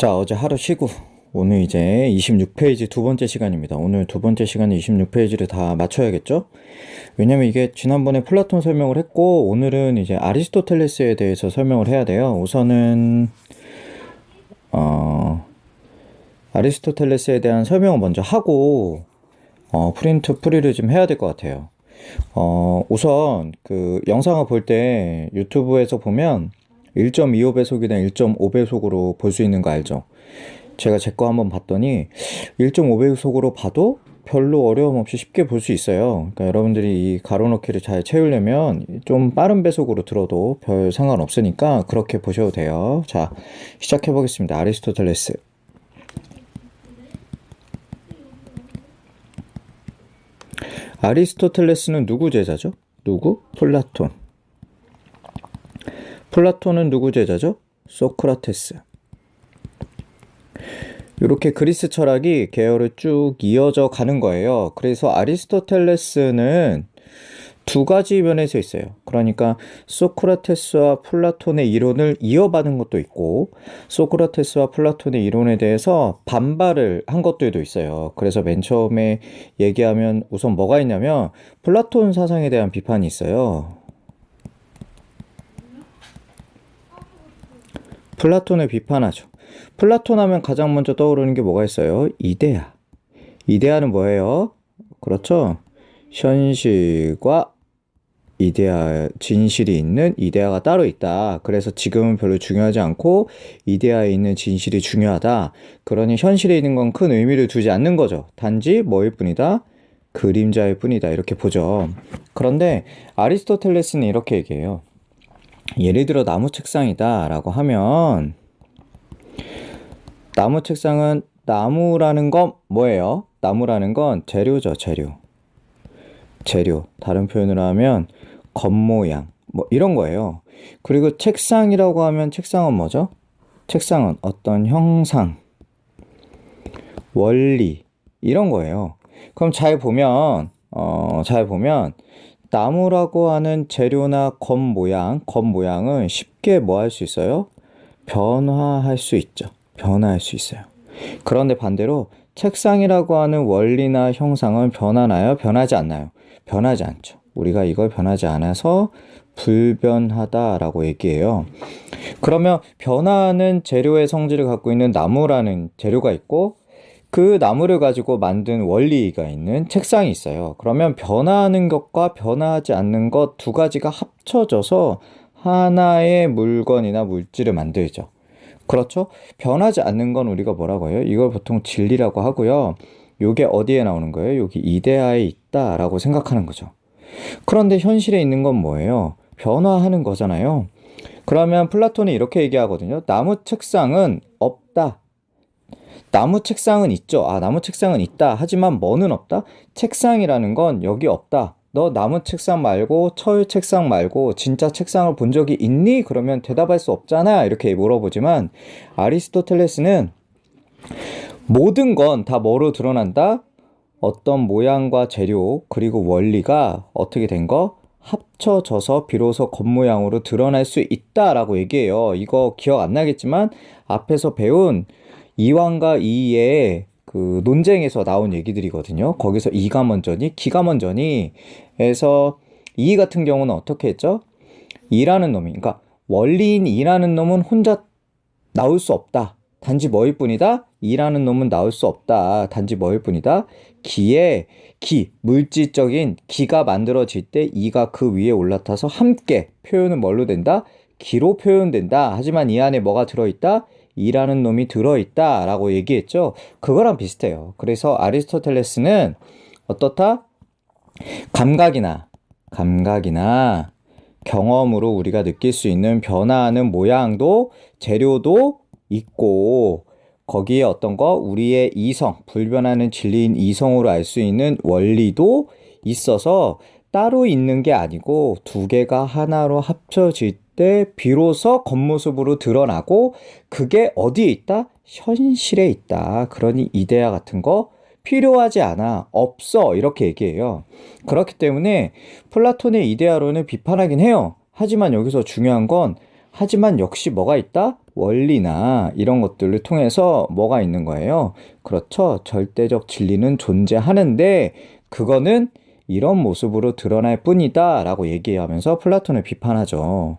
자, 어제 하루 쉬고 오늘 이제 26페이지 두 번째 시간입니다. 오늘 두 번째 시간에 26페이지를 다 맞춰야겠죠? 왜냐면 이게 지난번에 플라톤 설명을 했고 오늘은 이제 아리스토텔레스에 대해서 설명을 해야 돼요. 우선은 아리스토텔레스에 대한 설명을 먼저 하고 프린트 프리를 좀 해야 될 것 같아요. 우선 그 영상을 볼 때 유튜브에서 보면 1.25배속이나 1.5배속으로 볼 수 있는 거 알죠? 제가 제 거 한번 봤더니 1.5배속으로 봐도 별로 어려움 없이 쉽게 볼 수 있어요. 그러니까 여러분들이 이 가로넣기를 잘 채우려면 좀 빠른 배속으로 들어도 별 상관없으니까 그렇게 보셔도 돼요. 자, 시작해 보겠습니다. 아리스토텔레스. 아리스토텔레스는 누구 제자죠? 누구? 플라톤. 플라톤은 누구 제자죠? 소크라테스. 이렇게 그리스 철학이 계열을 쭉 이어져 가는 거예요. 그래서 아리스토텔레스는 두 가지 면에서 있어요. 그러니까 소크라테스와 플라톤의 이론을 이어받은 것도 있고 소크라테스와 플라톤의 이론에 대해서 반발을 한 것들도 있어요. 그래서 맨 처음에 얘기하면 우선 뭐가 있냐면 플라톤 사상에 대한 비판이 있어요. 플라톤을 비판하죠. 플라톤 하면 가장 먼저 떠오르는 게 뭐가 있어요? 이데아. 이데아는 뭐예요? 그렇죠? 현실과 이데아, 진실이 있는 이데아가 따로 있다. 그래서 지금은 별로 중요하지 않고 이데아에 있는 진실이 중요하다. 그러니 현실에 있는 건 큰 의미를 두지 않는 거죠. 단지 뭐일 뿐이다? 그림자일 뿐이다. 이렇게 보죠. 그런데 아리스토텔레스는 이렇게 얘기해요. 예를 들어 나무 책상이다 라고 하면 나무 책상은 나무라는 건 뭐예요? 나무라는 건 재료죠, 재료. 재료. 다른 표현으로 하면 겉모양. 뭐 이런 거예요. 그리고 책상이라고 하면 책상은 뭐죠? 책상은 어떤 형상, 원리 이런 거예요. 그럼 잘 보면 나무라고 하는 재료나 겉모양은 쉽게 뭐 할 수 있어요? 변화할 수 있죠. 변화할 수 있어요. 그런데 반대로 책상이라고 하는 원리나 형상은 변하나요? 변하지 않나요? 변하지 않죠. 우리가 이걸 변하지 않아서 불변하다라고 얘기해요. 그러면 변화하는 재료의 성질을 갖고 있는 나무라는 재료가 있고 그 나무를 가지고 만든 원리가 있는 책상이 있어요. 그러면 변화하는 것과 변화하지 않는 것 두 가지가 합쳐져서 하나의 물건이나 물질을 만들죠. 그렇죠? 변하지 않는 건 우리가 뭐라고 해요? 이걸 보통 진리라고 하고요. 요게 어디에 나오는 거예요? 여기 이데아에 있다라고 생각하는 거죠. 그런데 현실에 있는 건 뭐예요? 변화하는 거잖아요. 그러면 플라톤이 이렇게 얘기하거든요. 나무 책상은 없다. 나무 책상은 있죠. 나무 책상은 있다. 하지만 뭐는 없다? 책상이라는 건 여기 없다. 너 나무 책상 말고 철 책상 말고 진짜 책상을 본 적이 있니? 그러면 대답할 수 없잖아. 이렇게 물어보지만 아리스토텔레스는 모든 건 다 뭐로 드러난다? 어떤 모양과 재료 그리고 원리가 어떻게 된 거? 합쳐져서 비로소 겉모양으로 드러날 수 있다라고 얘기해요. 이거 기억 안 나겠지만 앞에서 배운 이왕과 이의 그 논쟁에서 나온 얘기들이거든요. 거기서 이가 먼저니 기가 먼저니 해서 이 같은 경우는 어떻게 했죠? 이라는 놈이 그러니까 원리인 이라는 놈은 혼자 나올 수 없다. 단지 뭐일 뿐이다? 이라는 놈은 나올 수 없다. 단지 뭐일 뿐이다? 물질적인 기가 만들어질 때 이가 그 위에 올라타서 함께 표현은 뭘로 된다? 기로 표현된다. 하지만 이 안에 뭐가 들어있다? 이라는 놈이 들어있다 라고 얘기했죠. 그거랑 비슷해요. 그래서 아리스토텔레스는 어떻다? 감각이나 경험으로 우리가 느낄 수 있는 변화하는 모양도 재료도 있고 거기에 어떤 거 우리의 이성, 불변하는 진리인 이성으로 알 수 있는 원리도 있어서 따로 있는 게 아니고 두 개가 하나로 합쳐질 때 비로소 겉모습으로 드러나고 그게 어디에 있다? 현실에 있다. 그러니 이데아 같은 거 필요하지 않아. 없어. 이렇게 얘기해요. 그렇기 때문에 플라톤의 이데아론을 비판하긴 해요. 하지만 여기서 중요한 건 하지만 역시 뭐가 있다? 원리나 이런 것들을 통해서 뭐가 있는 거예요? 그렇죠. 절대적 진리는 존재하는데 그거는 이런 모습으로 드러날 뿐이다 라고 얘기하면서 플라톤을 비판하죠.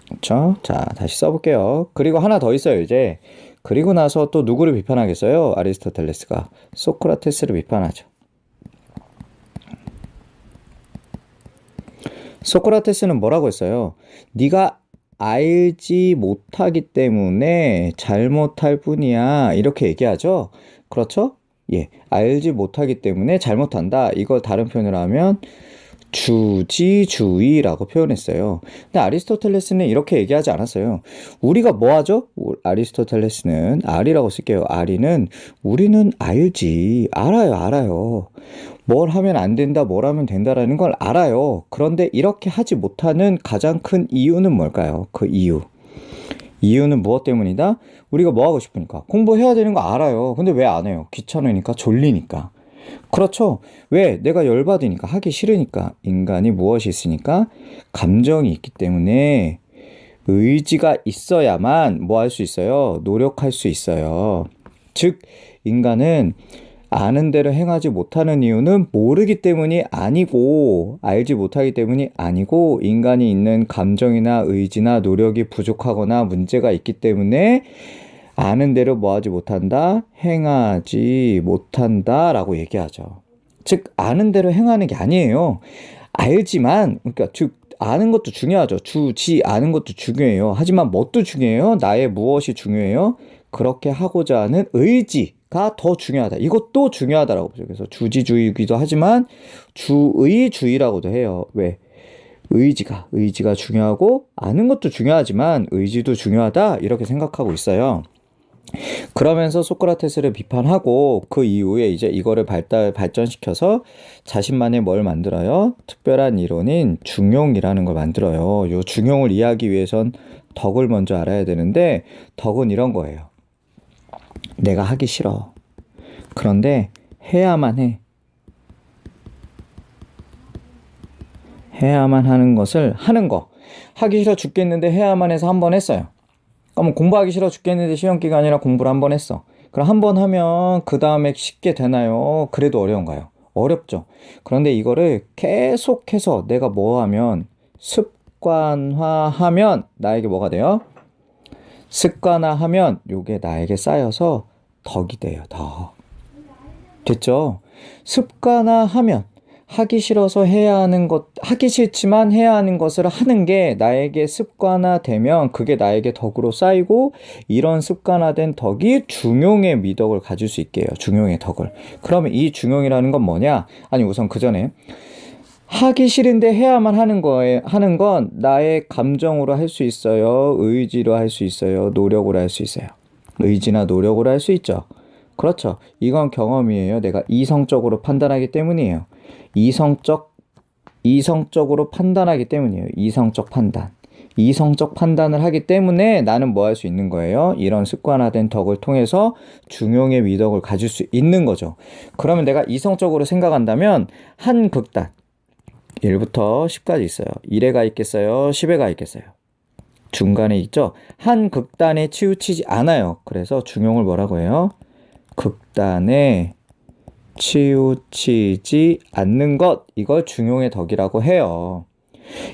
그렇죠? 자, 다시 써볼게요. 그리고 하나 더 있어요, 이제. 그리고 나서 또 누구를 비판하겠어요? 아리스토텔레스가 소크라테스를 비판하죠. 소크라테스는 뭐라고 했어요? 네가 알지 못하기 때문에 잘못할 뿐이야. 이렇게 얘기하죠? 그렇죠? 예, 알지 못하기 때문에 잘못한다. 이걸 다른 표현으로 하면 주지주의라고 표현했어요. 근데 아리스토텔레스는 이렇게 얘기하지 않았어요. 우리가 뭐 하죠? 아리스토텔레스는 아리라고 쓸게요. 아리는 우리는 알아요. 뭘 하면 안 된다, 뭘 하면 된다라는 걸 알아요. 그런데 이렇게 하지 못하는 가장 큰 이유는 뭘까요? 그 이유는 무엇 때문이다? 우리가 뭐 하고 싶으니까. 공부해야 되는 거 알아요. 근데 왜 안 해요? 귀찮으니까, 졸리니까. 그렇죠. 왜? 내가 열받으니까, 하기 싫으니까. 인간이 무엇이 있으니까? 감정이 있기 때문에 의지가 있어야만 뭐 할 수 있어요? 노력할 수 있어요. 즉, 인간은 아는 대로 행하지 못하는 이유는 모르기 때문이 아니고, 알지 못하기 때문이 아니고, 인간이 있는 감정이나 의지나 노력이 부족하거나 문제가 있기 때문에 아는 대로 뭐 하지 못한다? 행하지 못한다 라고 얘기하죠. 즉, 아는 대로 행하는 게 아니에요. 알지만, 그러니까 즉, 아는 것도 중요하죠. 아는 것도 중요해요. 하지만 뭣도 중요해요? 나의 무엇이 중요해요? 그렇게 하고자 하는 의지가 더 중요하다. 이것도 중요하다라고 보죠. 그래서 주지주의이기도 하지만 주의주의라고도 해요. 왜? 의지가 중요하고 아는 것도 중요하지만 의지도 중요하다. 이렇게 생각하고 있어요. 그러면서 소크라테스를 비판하고 그 이후에 이제 이거를 발전시켜서 자신만의 뭘 만들어요? 특별한 이론인 중용이라는 걸 만들어요. 요 중용을 이해하기 위해선 덕을 먼저 알아야 되는데 덕은 이런 거예요. 내가 하기 싫어. 그런데 해야만 해. 해야만 하는 것을 하는 거. 하기 싫어 죽겠는데 해야만 해서 한 번 했어요. 그럼 공부하기 싫어 죽겠는데 시험기간이라 공부를 한 번 했어. 그럼 한 번 하면 그 다음에 쉽게 되나요? 그래도 어려운가요? 어렵죠. 그런데 이거를 계속해서 내가 뭐 하면 습관화하면 나에게 뭐가 돼요? 습관화하면 요게 나에게 쌓여서 덕이 돼요. 덕. 됐죠? 습관화하면 하기 싫어서 해야 하는 것, 하기 싫지만 해야 하는 것을 하는 게 나에게 습관화되면 그게 나에게 덕으로 쌓이고 이런 습관화된 덕이 중용의 미덕을 가질 수 있게 해요. 중용의 덕을. 그러면 이 중용이라는 건 뭐냐? 아니 우선 그 전에 하기 싫은데 해야만 하는 건 나의 감정으로 할 수 있어요. 의지로 할 수 있어요. 노력으로 할 수 있어요. 의지나 노력으로 할 수 있죠. 그렇죠. 이건 경험이에요. 내가 이성적으로 판단하기 때문이에요. 이성적으로 판단하기 때문이에요. 이성적 판단을 하기 때문에 나는 뭐 할 수 있는 거예요? 이런 습관화된 덕을 통해서 중용의 미덕을 가질 수 있는 거죠. 그러면 내가 이성적으로 생각한다면 한 극단 1부터 10까지 있어요. 1회가 있겠어요? 10회가 있겠어요? 중간에 있죠? 한 극단에 치우치지 않아요. 그래서 중용을 뭐라고 해요? 극단에 치우치지 않는 것, 이걸 중용의 덕이라고 해요.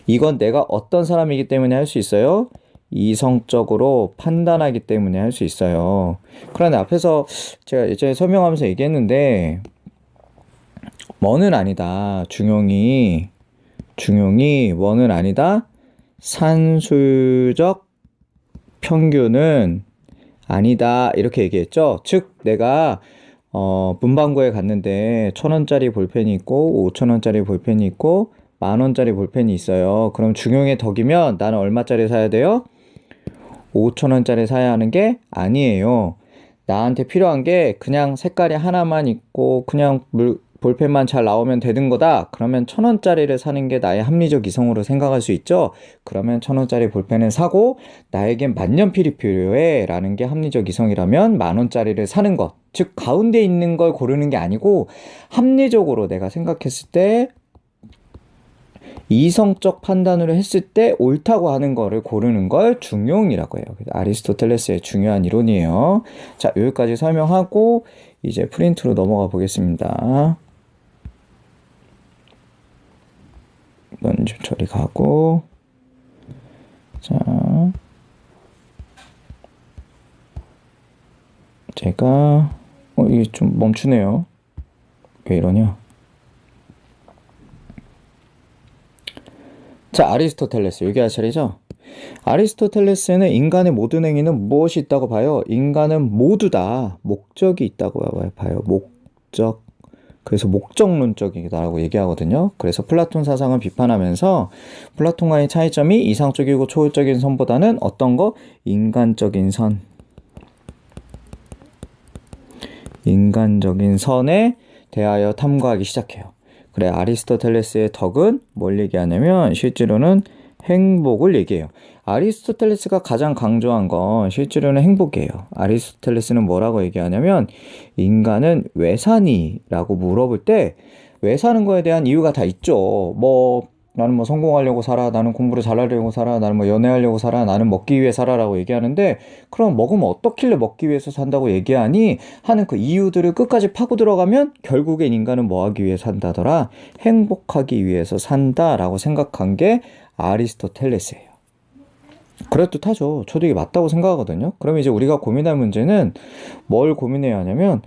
이건 내가 어떤 사람이기 때문에 할 수 있어요? 이성적으로 판단하기 때문에 할 수 있어요. 그런데 앞에서 제가 예전에 설명하면서 얘기했는데 뭐는 아니다. 중용이 뭐는 아니다. 산술적 평균은 아니다. 이렇게 얘기했죠. 즉 내가 문방구에 갔는데 1,000원짜리 볼펜이 있고 5,000원짜리 볼펜이 있고 10,000원짜리 볼펜이 있어요. 그럼 중용의 덕이면 나는 얼마짜리 사야 돼요? 5,000원짜리 사야 하는 게 아니에요. 나한테 필요한 게 그냥 색깔이 하나만 있고 그냥 볼펜만 잘 나오면 되는 거다. 그러면 1,000원짜리를 사는 게 나의 합리적 이성으로 생각할 수 있죠. 그러면 1,000원짜리 볼펜을 사고 나에겐 만년필이 필요해 라는 게 합리적 이성이라면 10,000원짜리를 사는 것. 즉 가운데 있는 걸 고르는 게 아니고 합리적으로 내가 생각했을 때 이성적 판단으로 했을 때 옳다고 하는 거를 고르는 걸 중용이라고 해요. 아리스토텔레스의 중요한 이론이에요. 자, 여기까지 설명하고 이제 프린트로 넘어가 보겠습니다. 이건 좀 저리 가고, 자, 제가 이게 좀 멈추네요. 왜 이러냐? 자, 아리스토텔레스 여기 할 차례죠? 아리스토텔레스는 인간의 모든 행위는 무엇이 있다고 봐요? 인간은 모두 다 목적이 있다고 봐요. 목적. 그래서 목적론적이다라고 얘기하거든요. 그래서 플라톤 사상을 비판하면서 플라톤과의 차이점이 이상적이고 초월적인 선보다는 어떤 거? 인간적인 선. 인간적인 선에 대하여 탐구하기 시작해요. 그래, 아리스토텔레스의 덕은 뭘 얘기하냐면 실제로는 행복을 얘기해요. 아리스토텔레스가 가장 강조한 건 실제로는 행복이에요. 아리스토텔레스는 뭐라고 얘기하냐면 인간은 왜 사니?라고 물어볼 때 왜 사는 거에 대한 이유가 다 있죠. 나는 뭐 성공하려고 살아, 나는 공부를 잘하려고 살아, 나는 뭐 연애하려고 살아, 나는 먹기 위해 살아라고 얘기하는데 그럼 먹으면 어떻길래 먹기 위해서 산다고 얘기하니? 하는 그 이유들을 끝까지 파고 들어가면 결국엔 인간은 뭐 하기 위해 산다더라? 행복하기 위해서 산다라고 생각한 게 아리스토텔레스예요. 그럴듯하죠. 저도 이게 맞다고 생각하거든요. 그럼 이제 우리가 고민할 문제는 뭘 고민해야 하냐면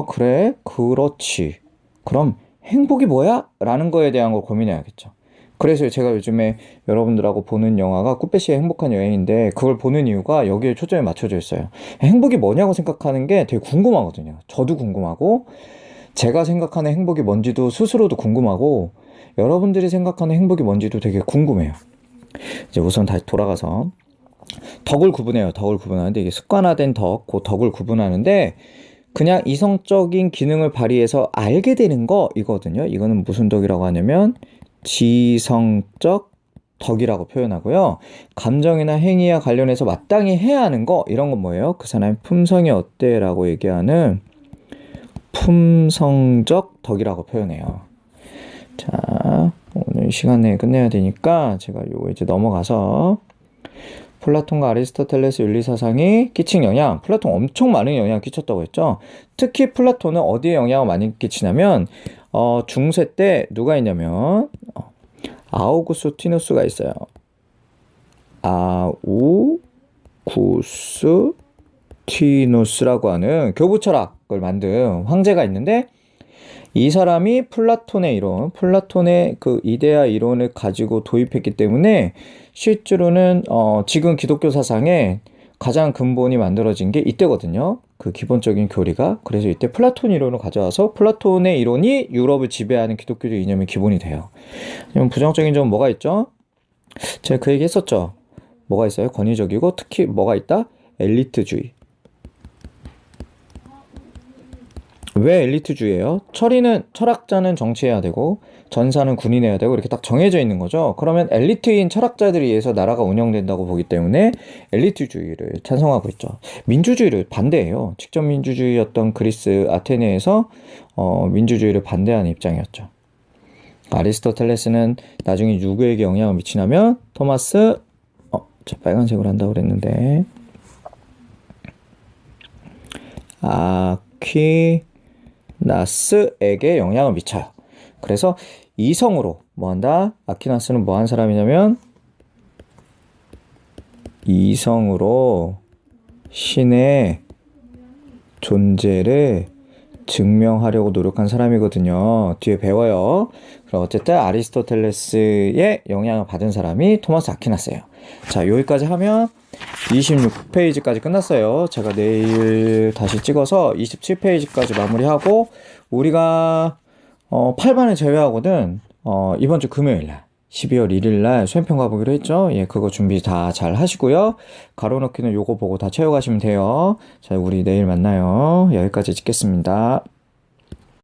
그래? 그렇지. 그럼 행복이 뭐야? 라는 거에 대한 걸 고민해야겠죠. 그래서 제가 요즘에 여러분들하고 보는 영화가 꾸페시의 행복한 여행인데 그걸 보는 이유가 여기에 초점이 맞춰져 있어요. 행복이 뭐냐고 생각하는 게 되게 궁금하거든요. 저도 궁금하고 제가 생각하는 행복이 뭔지도 스스로도 궁금하고 여러분들이 생각하는 행복이 뭔지도 되게 궁금해요. 이제 우선 다시 돌아가서 덕을 구분해요. 덕을 구분하는데 이게 습관화된 덕, 그 덕을 구분하는데 그냥 이성적인 기능을 발휘해서 알게 되는 거 이거거든요. 이거는 무슨 덕이라고 하냐면 지성적 덕이라고 표현하고요. 감정이나 행위와 관련해서 마땅히 해야 하는 거 이런 건 뭐예요? 그 사람의 품성이 어때? 라고 얘기하는 품성적 덕이라고 표현해요. 자, 오늘 시간 내에 끝내야 되니까 제가 요거 이제 넘어가서 플라톤과 아리스토텔레스 윤리사상이 끼친 영향, 플라톤 엄청 많은 영향을 끼쳤다고 했죠. 특히 플라톤은 어디에 영향을 많이 끼치냐면 중세 때 누가 있냐면 아우구스티누스가 있어요. 아우구스티누스라고 하는 교부 철학을 만든 황제가 있는데 이 사람이 플라톤의 이론, 플라톤의 그 이데아 이론을 가지고 도입했기 때문에 실제로는 지금 기독교 사상에 가장 근본이 만들어진 게 이때거든요. 그 기본적인 교리가. 그래서 이때 플라톤 이론을 가져와서 플라톤의 이론이 유럽을 지배하는 기독교적 이념의 기본이 돼요. 부정적인 점은 뭐가 있죠? 제가 그 얘기 했었죠. 뭐가 있어요? 권위적이고 특히 뭐가 있다? 엘리트주의. 왜 엘리트주의예요? 철학자는 정치해야 되고 전사는 군인해야 되고 이렇게 딱 정해져 있는 거죠. 그러면 엘리트인 철학자들에 의해서 나라가 운영된다고 보기 때문에 엘리트주의를 찬성하고 있죠. 민주주의를 반대해요. 직접 민주주의였던 그리스 아테네에서 민주주의를 반대하는 입장이었죠. 아리스토텔레스는 나중에 누구에게 영향을 미치냐면 토마스 저 빨간색으로 한다고 그랬는데 아퀴나스에게 영향을 미쳐요. 그래서 이성으로 뭐 한다? 아퀴나스는 뭐 한 사람이냐면 이성으로 신의 존재를 증명하려고 노력한 사람이거든요. 뒤에 배워요. 그럼 어쨌든 아리스토텔레스의 영향을 받은 사람이 토마스 아퀴나스예요. 자, 여기까지 하면 26페이지까지 끝났어요. 제가 내일 다시 찍어서 27페이지까지 마무리하고 우리가 8반을 제외하고는 이번 주 금요일날 12월 1일날 수행평 가보기로 했죠. 예, 그거 준비 다 잘 하시고요. 가로넣기는 요거 보고 다 채워가시면 돼요. 자, 우리 내일 만나요. 여기까지 찍겠습니다.